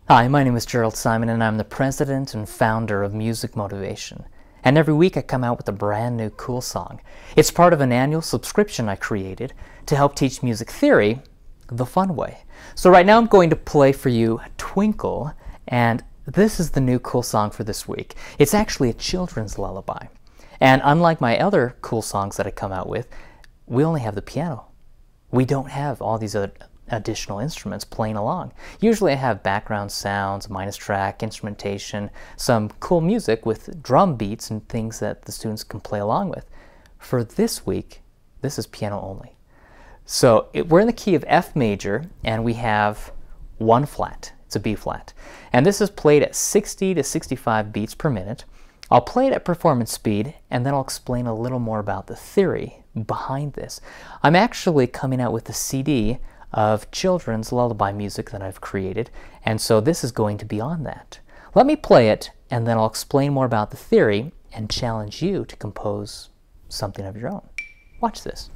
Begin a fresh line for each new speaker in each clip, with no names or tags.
Hi, my name is Jerald Simon and I'm the president and founder of Music Motivation. And every week I come out with a brand new cool song. It's part of an annual subscription I created to help teach music theory the fun way. So right now I'm going to play for you Twinkle, and this is the new cool song for this week. It's actually a children's lullaby. And unlike my other cool songs that I come out with, we only have the piano. We don't have all these other additional instruments playing along. Usually I have background sounds, minus track, instrumentation, some cool music with drum beats and things that the students can play along with. For this week, this is piano only. So we're in the key of F major and we have one flat. It's a B flat. And this is played at 60 to 65 beats per minute. I'll play it at performance speed and then I'll explain a little more about the theory behind this. I'm actually coming out with a CD of children's lullaby music that I've created, and so this is going to be on that. Let me play it and then I'll explain more about the theory and challenge you to compose something of your own. Watch this.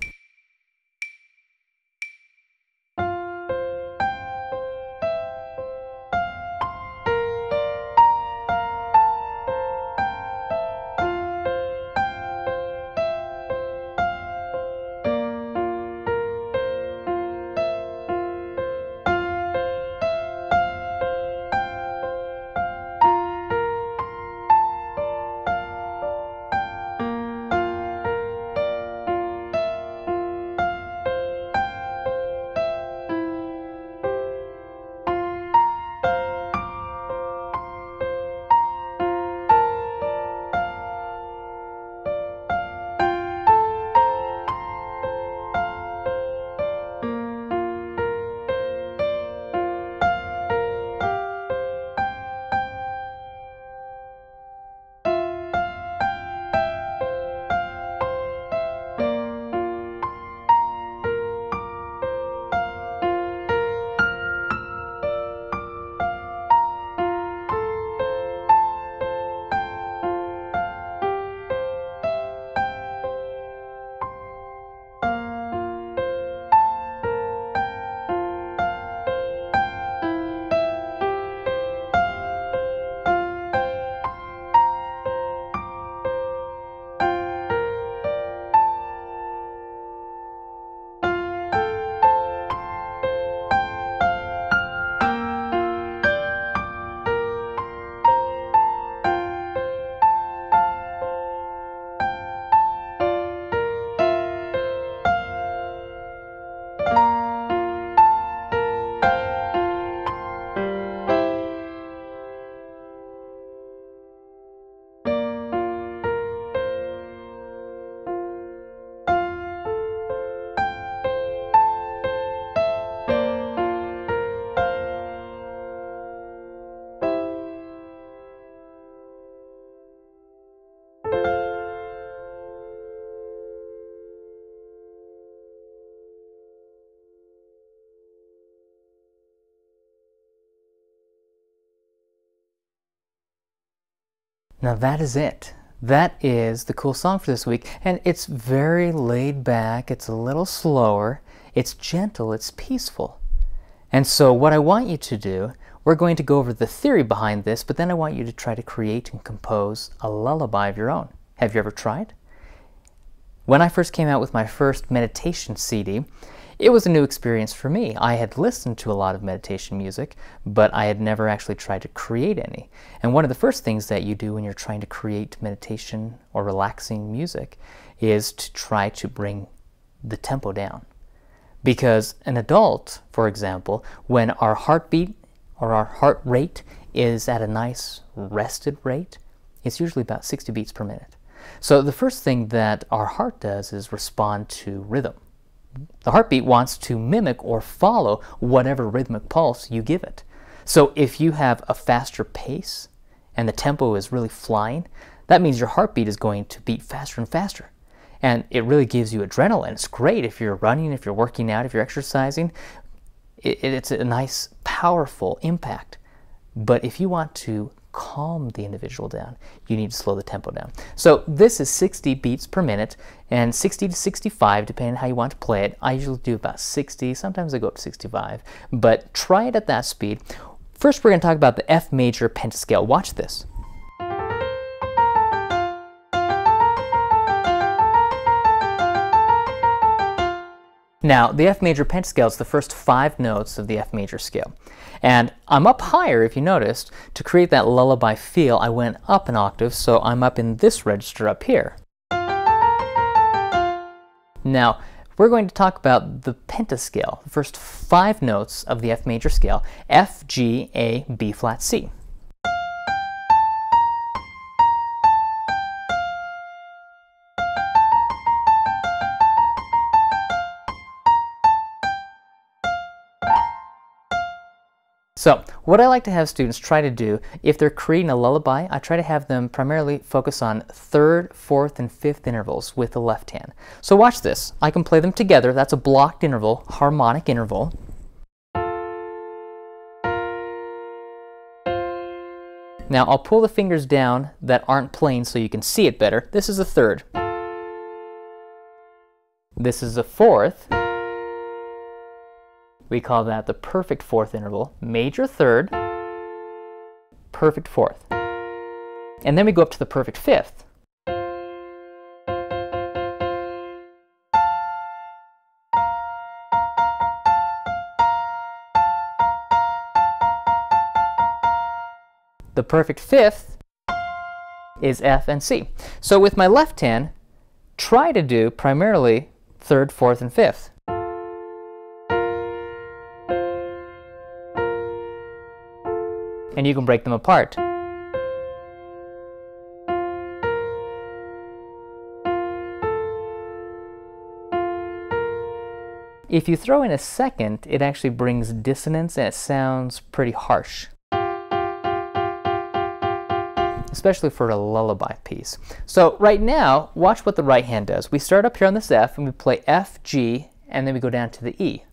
Now that is it. That is the cool song for this week, and it's very laid back, it's a little slower, it's gentle, it's peaceful. And so what I want you to do, we're going to go over the theory behind this, but then I want you to try to create and compose a lullaby of your own. Have you ever tried? When I first came out with my first meditation CD, it was a new experience for me. I had listened to a lot of meditation music, but I had never actually tried to create any. And one of the first things that you do when you're trying to create meditation or relaxing music is to try to bring the tempo down. Because an adult, for example, when our heartbeat or our heart rate is at a nice rested rate, it's usually about 60 beats per minute. So the first thing that our heart does is respond to rhythm. The heartbeat wants to mimic or follow whatever rhythmic pulse you give it. So if you have a faster pace and the tempo is really flying, that means your heartbeat is going to beat faster and faster. And it really gives you adrenaline. It's great if you're running, if you're working out, if you're exercising. It's a nice, powerful impact. But if you want to calm the individual down, you need to slow the tempo down. So this is 60 beats per minute, and 60 to 65 depending on how you want to play it. I usually do about 60, sometimes I go up to 65, but try it at that speed. First, we're going to talk about the F major pentascale. Watch this. Now, the F major pentascale is the first 5 notes of the F major scale. And I'm up higher, if you noticed. To create that lullaby feel, I went up an octave, so I'm up in this register up here. Now, we're going to talk about the pentascale, the first 5 notes of the F major scale: F, G, A, B flat, C. So, what I like to have students try to do, if they're creating a lullaby, I try to have them primarily focus on 3rd, 4th, and 5th intervals with the left hand. So watch this. I can play them together. That's a blocked interval, harmonic interval. Now I'll pull the fingers down that aren't playing so you can see it better. This is a 3rd. This is a 4th. We call that the perfect 4th interval, major 3rd, perfect 4th. And then we go up to the perfect 5th. The perfect 5th is F and C. So with my left hand, try to do primarily 3rd, 4th, and 5th. And you can break them apart. If you throw in a second, it actually brings dissonance and it sounds pretty harsh. Especially for a lullaby piece. So right now, watch what the right hand does. We start up here on this F and we play F, G, and then we go down to the E.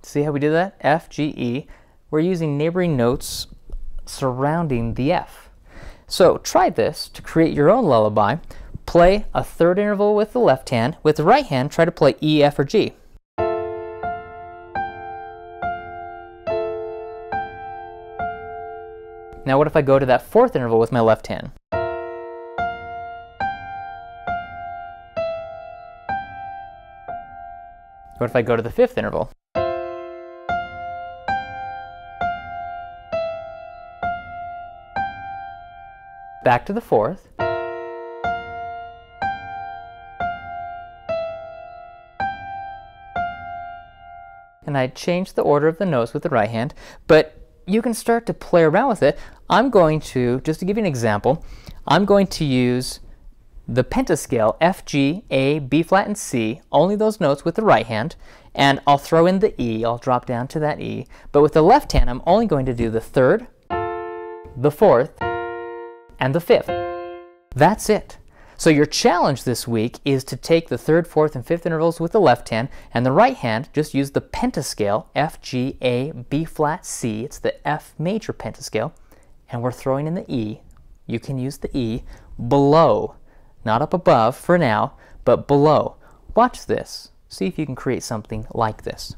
See how we did that? F, G, E. We're using neighboring notes surrounding the F. So try this to create your own lullaby. Play a 3rd interval with the left hand. With the right hand, try to play E, F, or G. Now what if I go to that 4th interval with my left hand? What if I go to the 5th interval? Back to the 4th. And I change the order of the notes with the right hand, but you can start to play around with it. I'm going to, just to give you an example, I'm going to use the pentascale F, G, A, B flat, and C, only those notes with the right hand, and I'll throw in the E, I'll drop down to that E, but with the left hand I'm only going to do the 3rd, the 4th, and the 5th. That's it. So your challenge this week is to take the 3rd, 4th, and 5th intervals with the left hand, and the right hand, just use the pentascale, F, G, A, B flat, C. It's the F major pentascale, and we're throwing in the E. You can use the E below, not up above for now, but below. Watch this. See if you can create something like this.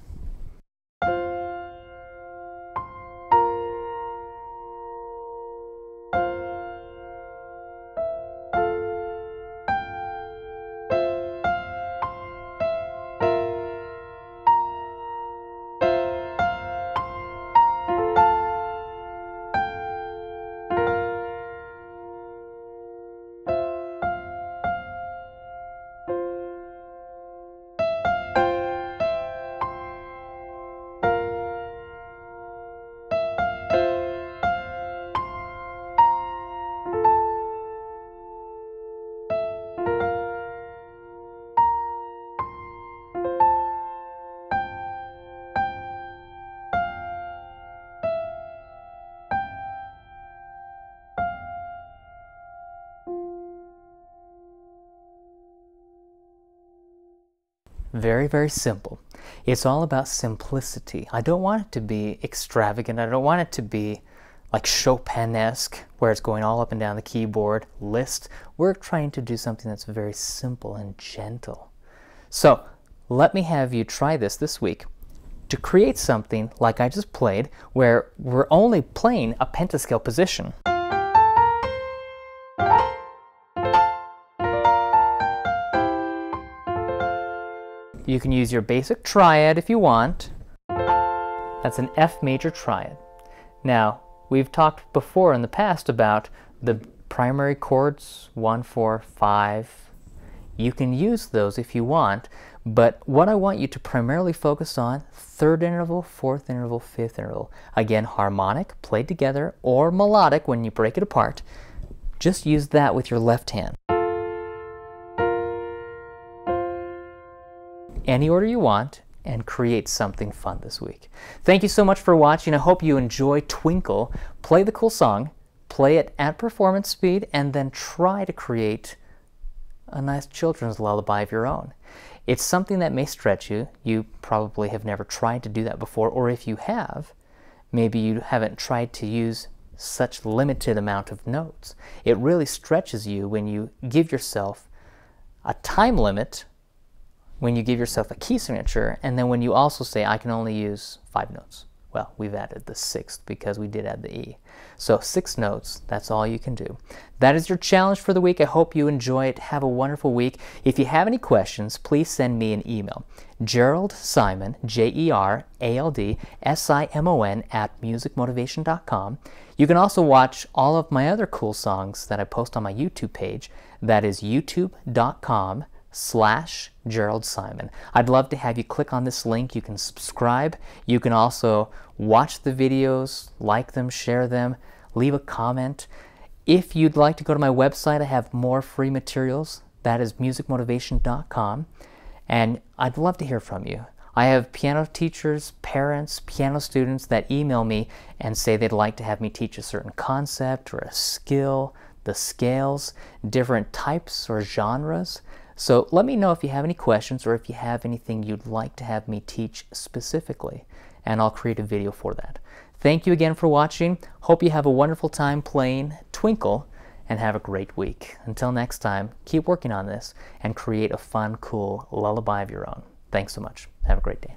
Very, very simple. It's all about simplicity. I don't want it to be extravagant. I don't want it to be like Chopin-esque, where it's going all up and down the keyboard, Liszt. We're trying to do something that's very simple and gentle. So let me have you try this week. to create something like I just played, where we're only playing a pentascale position. You can use your basic triad if you want. That's an F major triad. Now, we've talked before in the past about the primary chords, 1, 4, 5. You can use those if you want, but what I want you to primarily focus on, third interval, fourth interval, fifth interval. Again, harmonic, played together, or melodic when you break it apart. Just use that with your left hand. Any order you want, and create something fun this week. Thank you so much for watching. I hope you enjoy Twinkle. Play the cool song, play it at performance speed, and then try to create a nice children's lullaby of your own. It's something that may stretch you. You probably have never tried to do that before, or if you have, maybe you haven't tried to use such limited amount of notes. It really stretches you when you give yourself a time limit, when you give yourself a key signature, and then when you also say, I can only use 5 notes. Well, we've added the 6th because we did add the E. So 6 notes, that's all you can do. That is your challenge for the week. I hope you enjoy it. Have a wonderful week. If you have any questions, please send me an email. Jerald Simon, JeraldSimon @musicmotivation.com. You can also watch all of my other cool songs that I post on my YouTube page. That is youtube.com/Jerald Simon. I'd love to have you click on this link. You can subscribe. You can also watch the videos, like them, share them, leave a comment. If you'd like to go to my website, I have more free materials. That is musicmotivation.com. And I'd love to hear from you. I have piano teachers, parents, piano students that email me and say they'd like to have me teach a certain concept or a skill, the scales, different types or genres. So let me know if you have any questions or if you have anything you'd like to have me teach specifically, and I'll create a video for that. Thank you again for watching. Hope you have a wonderful time playing Twinkle, and have a great week. Until next time, keep working on this and create a fun, cool lullaby of your own. Thanks so much. Have a great day.